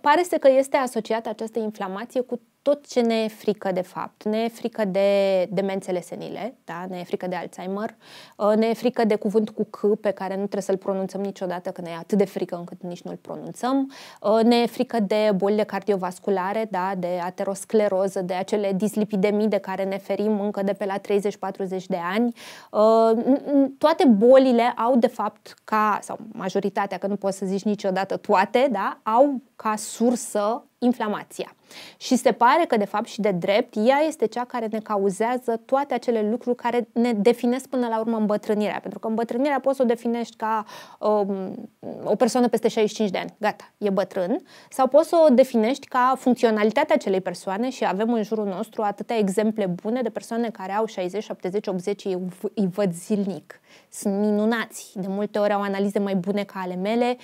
pare să că este asociată această inflamație cu tot ce ne e frică de fapt. Ne e frică de demențele senile, da? Ne e frică de Alzheimer, ne e frică de cuvânt cu C pe care nu trebuie să-l pronunțăm niciodată, că ne e atât de frică încât nici nu-l pronunțăm, ne e frică de bolile cardiovasculare, da? De ateroscleroză, de acele dislipidemii de care ne ferim încă de pe la 30-40 de ani. Toate bolile au de fapt sau majoritatea, că nu poți să zici niciodată toate, da? Au ca sursă inflamația. Și se pare că, de fapt, și de drept, ea este cea care ne cauzează toate acele lucruri care ne definesc până la urmă îmbătrânirea. Pentru că îmbătrânirea poți să o definești ca o persoană peste 65 de ani. Gata, e bătrân. Sau poți să o definești ca funcționalitatea acelei persoane și avem în jurul nostru atâtea exemple bune de persoane care au 60, 70, 80, îi văd zilnic. Sunt minunați. De multe ori au analize mai bune ca ale mele.